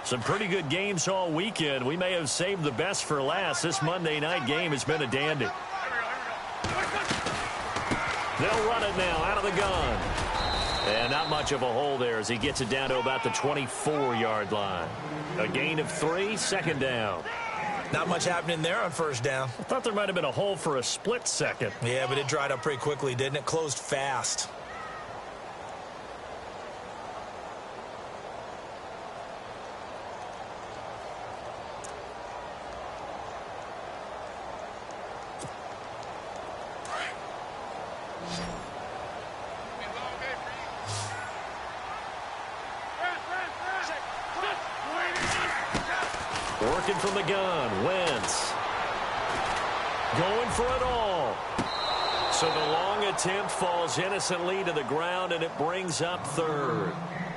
Some pretty good games all weekend. We may have saved the best for last. This Monday night game has been a dandy. They'll run it now out of the gun. And not much of a hole there as he gets it down to about the 24-yard line. A gain of 3, 2nd down. Not much happening there on 1st down. I thought there might have been a hole for a split second. Yeah, but it dried up pretty quickly, didn't it? Closed fast. Working from the gun, Wentz. Going for it all. So the long attempt falls innocently to the ground, and it brings up 3rd.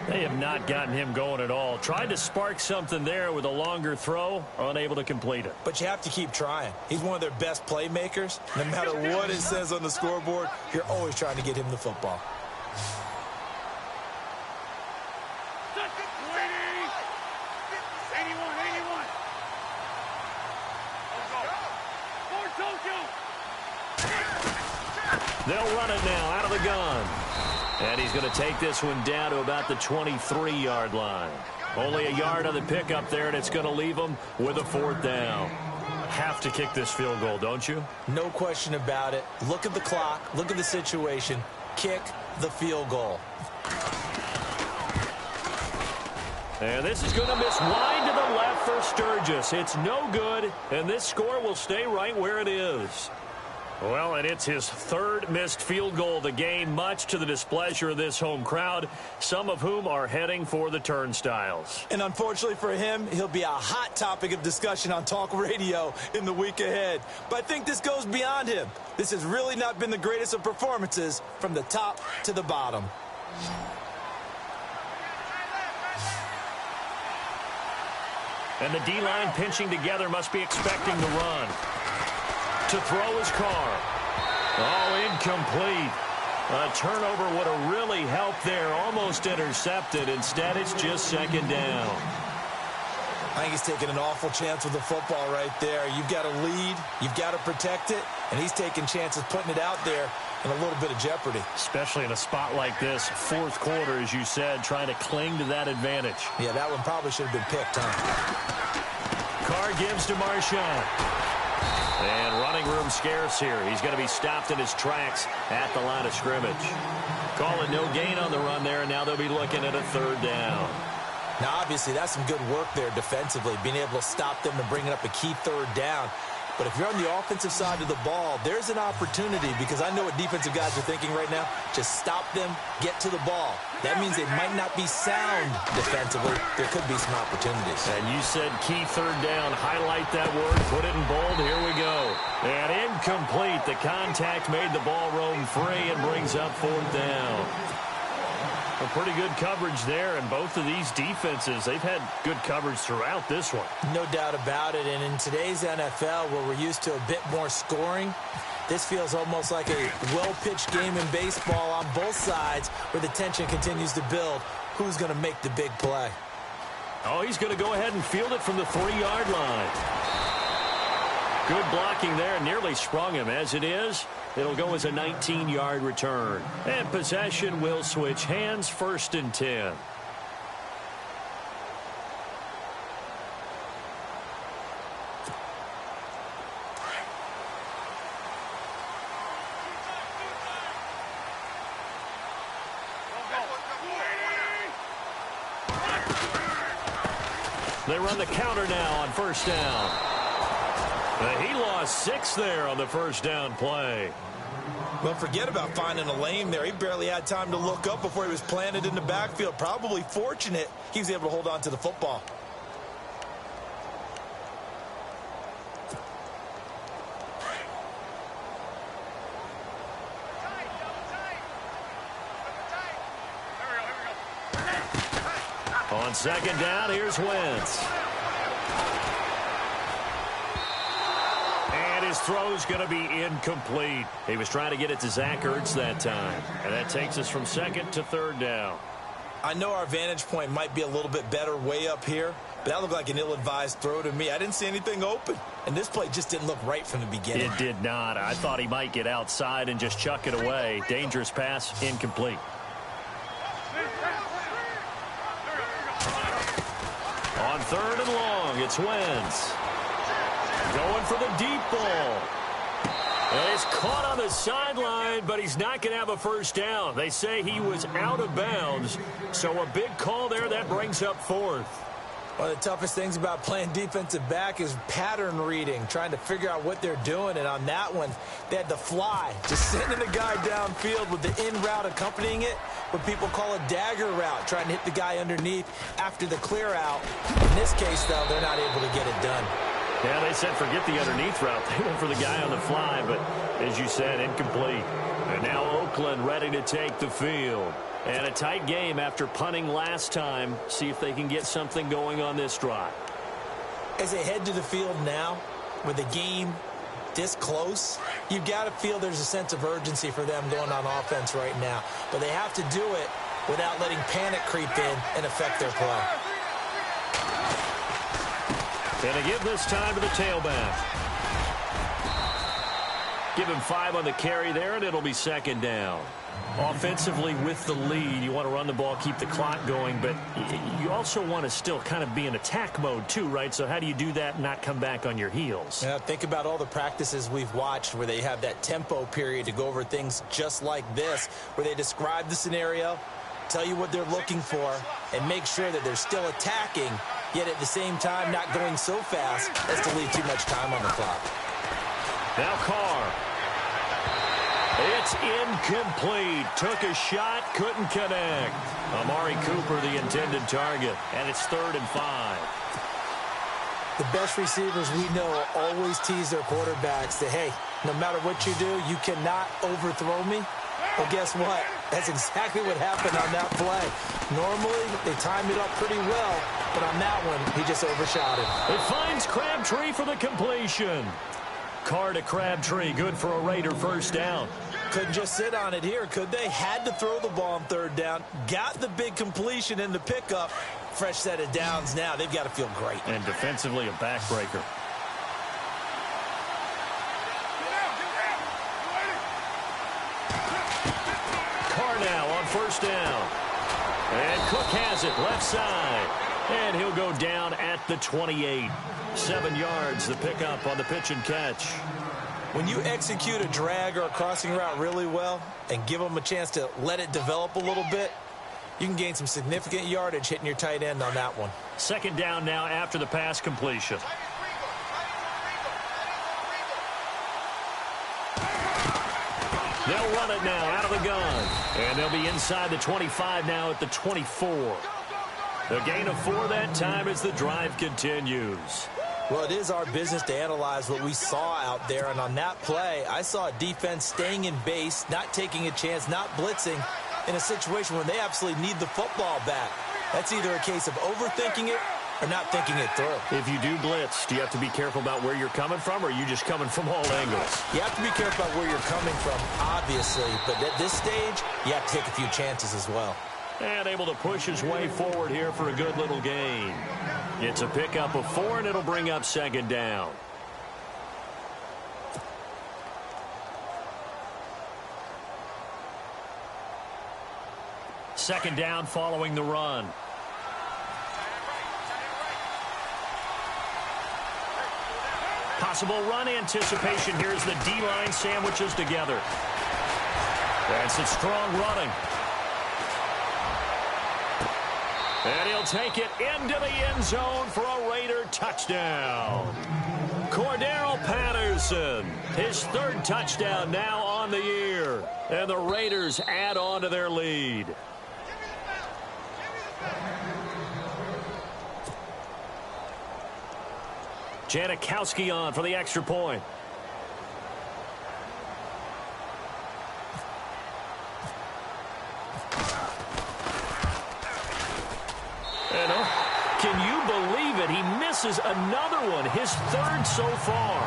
They have not gotten him going at all. Tried to spark something there with a longer throw, unable to complete it. But you have to keep trying. He's one of their best playmakers. No matter what it says on the scoreboard, you're always trying to get him the football. They'll run it now out of the gun. And he's going to take this one down to about the 23-yard line. Only a yard on the pickup there, and it's going to leave them with a 4th down. Have to kick this field goal, don't you? No question about it. Look at the clock. Look at the situation. Kick the field goal. And this is going to miss wide to the left for Sturgis. It's no good, and this score will stay right where it is. Well, and it's his third missed field goal of the game, much to the displeasure of this home crowd, some of whom are heading for the turnstiles. And unfortunately for him, he'll be a hot topic of discussion on talk radio in the week ahead. But I think this goes beyond him. This has really not been the greatest of performances from the top to the bottom. And the D-line pinching together must be expecting the run. To throw his Carr. Oh, incomplete. A turnover would have really helped there. Almost intercepted. Instead, it's just second down. I think he's taking an awful chance with the football right there. You've got to lead. You've got to protect it. And he's taking chances putting it out there in a little bit of jeopardy. Especially in a spot like this, fourth quarter, as you said, trying to cling to that advantage. Yeah, that one probably should have been picked, huh? Carr gives to Marshawn. And running room scarce here. He's going to be stopped in his tracks at the line of scrimmage. Call it no gain on the run there, and now they'll be looking at a third down. Now, obviously, that's some good work there defensively, being able to stop them and bringing up a key third down. But if you're on the offensive side of the ball, there's an opportunity, because I know what defensive guys are thinking right now. Just stop them, get to the ball. That means they might not be sound defensively. There could be some opportunities. And you said key third down. Highlight that word. Put it in bold. Here we go. And incomplete. The contact made the ball roam free and brings up fourth down. A pretty good coverage there, and both of these defenses, they've had good coverage throughout this one. No doubt about it, and in today's NFL, where we're used to a bit more scoring, this feels almost like a well-pitched game in baseball on both sides, where the tension continues to build. Who's going to make the big play? Oh, he's going to go ahead and field it from the 3-yard line. Good blocking there, nearly sprung him. As it is, it'll go as a 19-yard return. And possession will switch hands, 1st and 10. They run the counter now on 1st down. He lost 6 there on the 1st down play. Well, forget about finding a lane there. He barely had time to look up before he was planted in the backfield. Probably fortunate he was able to hold on to the football. On 2nd down, here's Wentz. And his throw's going to be incomplete. He was trying to get it to Zach Ertz that time. And that takes us from 2nd to 3rd down. I know our vantage point might be a little bit better way up here, but that looked like an ill-advised throw to me. I didn't see anything open, and this play just didn't look right from the beginning. It did not. I thought he might get outside and just chuck it away. Dangerous pass, incomplete. On 3rd and long, it's Wentz. Going for the deep ball. And it's caught on the sideline, but he's not going to have a 1st down. They say he was out of bounds, so a big call there. That brings up 4th. One of the toughest things about playing defensive back is pattern reading, trying to figure out what they're doing. And on that one, they had the fly, just sending a guy downfield with the in route accompanying it, what people call a dagger route, trying to hit the guy underneath after the clear out. In this case, though, they're not able to get it done. Yeah, they said forget the underneath route. They went for the guy on the fly, but as you said, incomplete. And now Oakland ready to take the field. And a tight game after punting last time. See if they can get something going on this drive. As they head to the field now, with the game this close, you've got to feel there's a sense of urgency for them going on offense right now. But they have to do it without letting panic creep in and affect their play. Going to give this time to the tailback. Give him 5 on the carry there, and it'll be 2nd down. Offensively with the lead, you want to run the ball, keep the clock going, but you also want to still kind of be in attack mode too, right? So how do you do that and not come back on your heels? Yeah, think about all the practices we've watched where they have that tempo period to go over things just like this, where they describe the scenario, tell you what they're looking for, and make sure that they're still attacking, yet at the same time not going so fast as to leave too much time on the clock. Now Carr. It's incomplete. Took a shot, couldn't connect. Amari Cooper, the intended target, and it's 3rd and 5. The best receivers we know always tease their quarterbacks that, hey, no matter what you do, you cannot overthrow me. Well, guess what? That's exactly what happened on that play. Normally, they time it up pretty well, but on that one, he just overshot it. It finds Crabtree for the completion. Carr to Crabtree, good for a Raider first down. Couldn't just sit on it here, could they? Had to throw the ball on 3rd down. Got the big completion in the pickup. Fresh set of downs now. They've got to feel great. And defensively, a backbreaker. Carr now on 1st down. And Cook has it left side. And he'll go down at the 28. 7 yards, the pickup on the pitch and catch. When you execute a drag or a crossing route really well and give them a chance to let it develop a little bit, you can gain some significant yardage hitting your tight end on that one. 2nd down now after the pass completion. They'll run it now out of the gun. And they'll be inside the 25 now at the 24. The gain of 4 that time as the drive continues. Well, it is our business to analyze what we saw out there. And on that play, I saw a defense staying in base, not taking a chance, not blitzing in a situation where they absolutely need the football back. That's either a case of overthinking it or not thinking it through. If you do blitz, do you have to be careful about where you're coming from, or are you just coming from all angles? You have to be careful about where you're coming from, obviously. But at this stage, you have to take a few chances as well. And able to push his way forward here for a good little gain. It's a pickup of 4, and it'll bring up 2nd down. Second down following the run. Possible run anticipation here as the D-line sandwiches together. That's a strong running. And he'll take it into the end zone for a Raider touchdown. Cordero Patterson, his 3rd touchdown now on the year. And the Raiders add on to their lead. Janikowski on for the extra point. And can you believe it? He misses another one, his 3rd so far.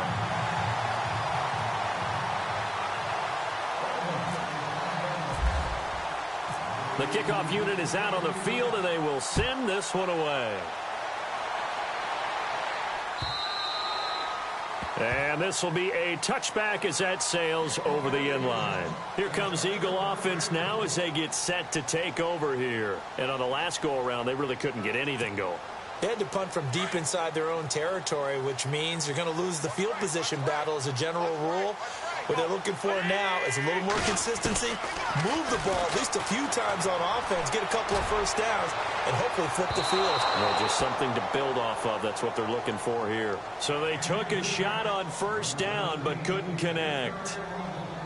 The kickoff unit is out on the field, and they will send this one away. And this will be a touchback as that sails over the end line. Here comes Eagle offense now as they get set to take over here. And on the last go-around, they really couldn't get anything going. They had to punt from deep inside their own territory, which means you're going to lose the field position battle as a general rule. What they're looking for now is a little more consistency, move the ball at least a few times on offense, get a couple of first downs, and hopefully flip the field. Well, just something to build off of. That's what they're looking for here. So they took a shot on 1st down but couldn't connect.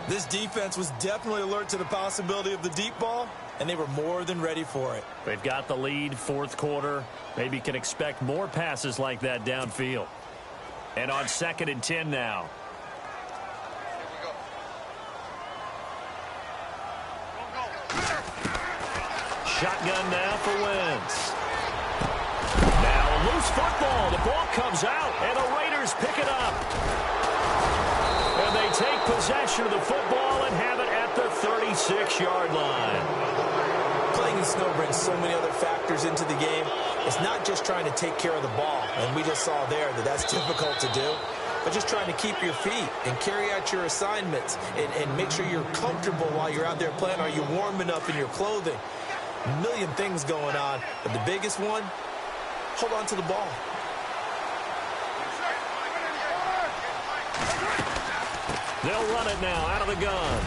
This defense was definitely alert to the possibility of the deep ball, and they were more than ready for it. They've got the lead, 4th quarter. Maybe can expect more passes like that downfield. And on 2nd and 10 now. Shotgun now for Wentz. Now a loose football. The ball comes out, and the Raiders pick it up. And they take possession of the football and have it at the 36-yard line. Playing in snow brings so many other factors into the game. It's not just trying to take care of the ball, and we just saw there that that's difficult to do, but just trying to keep your feet and carry out your assignments and make sure you're comfortable while you're out there playing. Are you warm enough in your clothing? A million things going on, but the biggest one, hold on to the ball. They'll run it now out of the gun.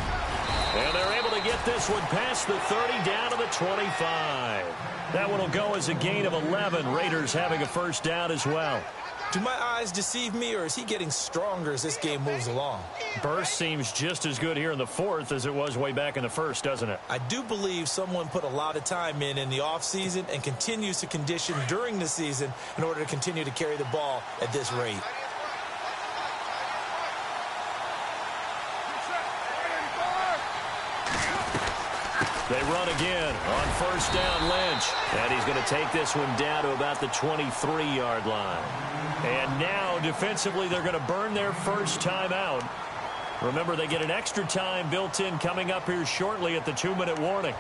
And they're able to get this one past the 30 down to the 25. That one will go as a gain of 11. Raiders having a first down as well. Do my eyes deceive me, or is he getting stronger as this game moves along? Burst seems just as good here in the fourth as it was way back in the first, doesn't it? I do believe someone put a lot of time in the offseason and continues to condition during the season in order to continue to carry the ball at this rate. They run again on first down, Lynch. And he's going to take this one down to about the 23-yard line. And now, defensively, they're going to burn their first time out. Remember, they get an extra time built in coming up here shortly at the 2-minute warning.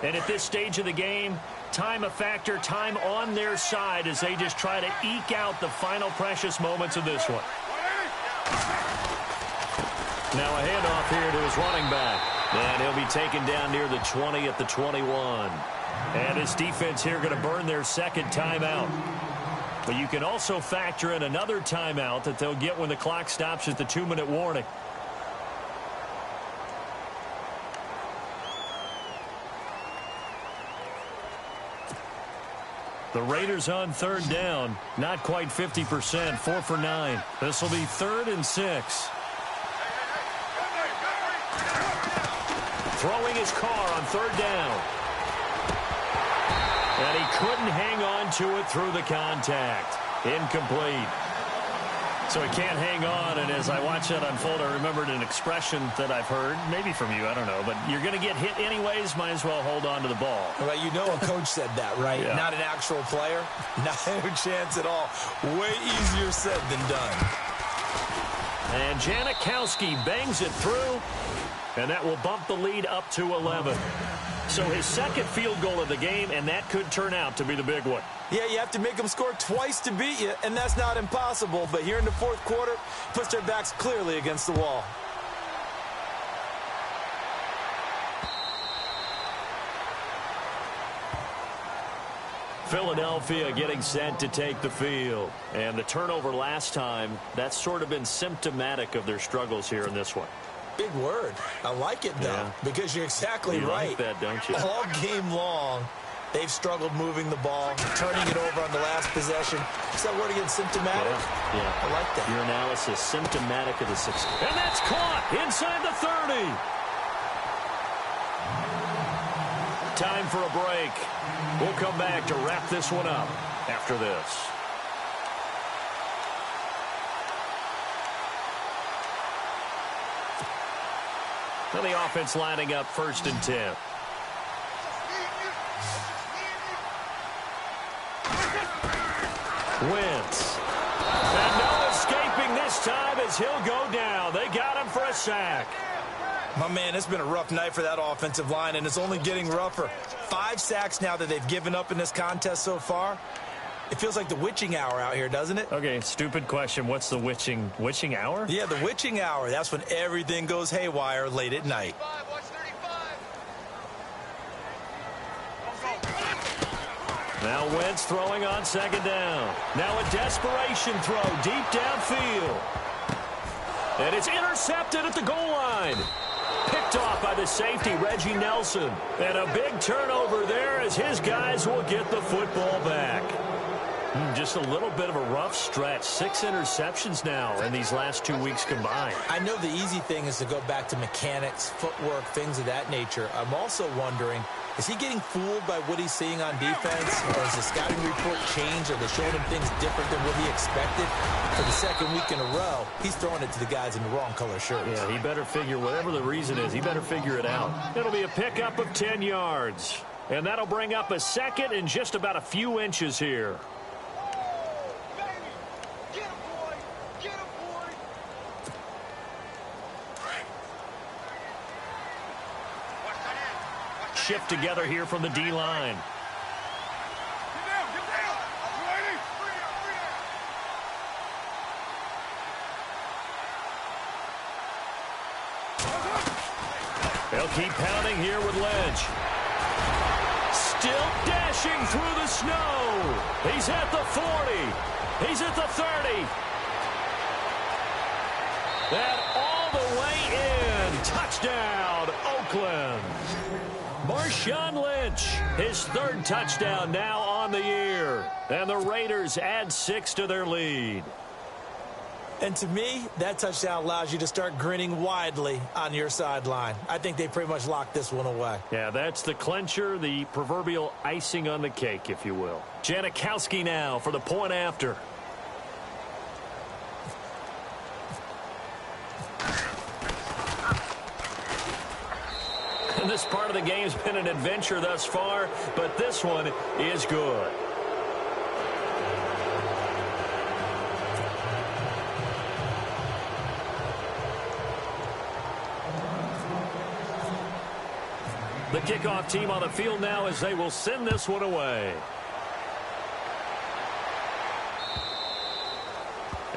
And at this stage of the game, time a factor, time on their side as they just try to eke out the final precious moments of this one. Now a handoff here to his running back. And he'll be taken down near the 20 at the 21. And his defense here going to burn their second timeout. But you can also factor in another timeout that they'll get when the clock stops at the 2-minute warning. The Raiders on third down, not quite 50%, 4 for 9. This will be 3rd and 6. Throwing his car on third down. And he couldn't hang on to it through the contact. Incomplete. So he can't hang on, and as I watch that unfold, I remembered an expression that I've heard, maybe from you, I don't know, but you're going to get hit anyways, might as well hold on to the ball. Well, you know a coach said that, right? Yeah. Not an actual player. Not a chance at all. Way easier said than done. And Janikowski bangs it through, and that will bump the lead up to 11. So his second field goal of the game, and that could turn out to be the big one. Yeah, you have to make them score twice to beat you, and that's not impossible. But here in the fourth quarter, puts their backs clearly against the wall. Philadelphia getting set to take the field. And the turnover last time, that's sort of been symptomatic of their struggles here in this one. Big word. I like it, though, because you're exactly right. You like that, don't you? All game long, they've struggled moving the ball, turning it over on the last possession. Is that word again, symptomatic? Yeah. I like that. Your analysis, symptomatic of the success. And that's caught inside the 30. Time for a break. We'll come back to wrap this one up after this. Now the offense lining up 1st and 10. Wentz. And no escaping this time as he'll go down. They got him for a sack. My man, it's been a rough night for that offensive line, and it's only getting rougher. 5 sacks now that they've given up in this contest so far. It feels like the witching hour out here, doesn't it? Okay, stupid question. What's the witching hour? Yeah, the witching hour. That's when everything goes haywire late at night. Now Wentz throwing on 2nd down. Now a desperation throw deep downfield. And it's intercepted at the goal line. Picked off by the safety, Reggie Nelson. And a big turnover there as his guys will get the football back. Just a little bit of a rough stretch. 6 interceptions now in these last 2 weeks combined. I know the easy thing is to go back to mechanics, footwork, things of that nature. I'm also wondering, is he getting fooled by what he's seeing on defense? Or has the scouting report changed? Are they showing him things different than what he expected? For the 2nd week in a row, he's throwing it to the guys in the wrong color shirts. Yeah, he better figure, whatever the reason is, he better figure it out. It'll be a pickup of 10 yards. And that'll bring up a 2nd and just about a few inches here. Shift together here from the D-line. They'll keep pounding here with Lynch. Still dashing through the snow. He's at the 40. He's at the 30. And all the way in. Touchdown, Oakland. Marshawn Lynch, his third touchdown now on the year. And the Raiders add 6 to their lead. And to me, that touchdown allows you to start grinning widely on your sideline. I think they pretty much locked this one away. Yeah, that's the clincher, the proverbial icing on the cake, if you will. Janikowski now for the point after. And this part of the game's been an adventure thus far, but this one is good. The kickoff team on the field now as they will send this one away.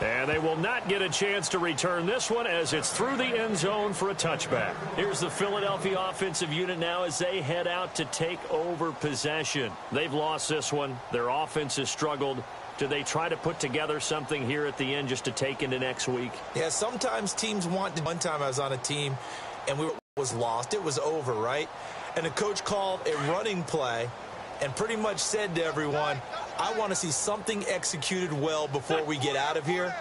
And they will not get a chance to return this one as it's through the end zone for a touchback. Here's the Philadelphia offensive unit now as they head out to take over possession. They've lost this one. Their offense has struggled. Do they try to put together something here at the end just to take into next week? Yeah, sometimes teams want to. One time I was on a team and we was lost. It was over, right? And the coach called a running play and pretty much said to everyone, I want to see something executed well before we get out of here.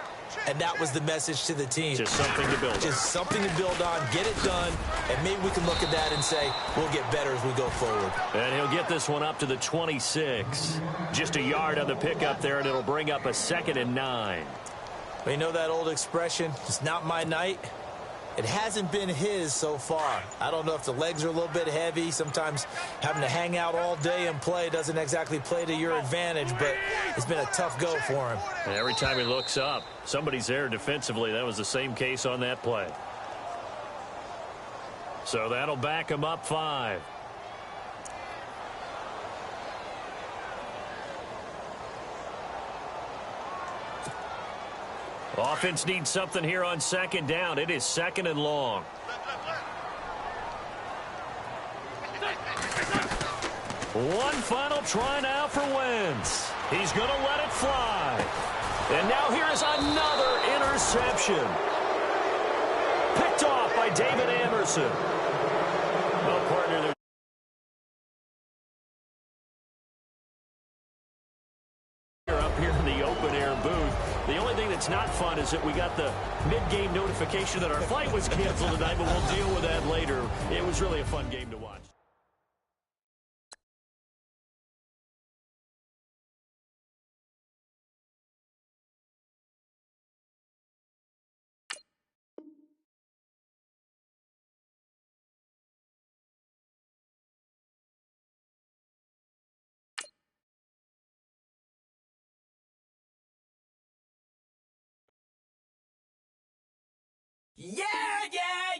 And that was the message to the team. Just something to build on. Just something to build on, get it done, and maybe we can look at that and say, we'll get better as we go forward. And he'll get this one up to the 26. Just a yard on the pickup there, and it'll bring up a 2nd and 9. You know that old expression, it's not my night? It hasn't been his so far. I don't know if the legs are a little bit heavy. Sometimes having to hang out all day and play doesn't exactly play to your advantage, but it's been a tough go for him. And every time he looks up, somebody's there defensively. That was the same case on that play. So that'll back him up 5. Offense needs something here on 2nd down. It is 2nd and long. One final try now for Wentz. He's going to let it fly. And now here's another interception. Picked off by David Amerson. Well, partner, up here in the open-air booth. The only thing that's not fun is that we got the mid-game notification that our flight was canceled tonight, but we'll deal with that later. It was really a fun game to watch. Yeah, yeah!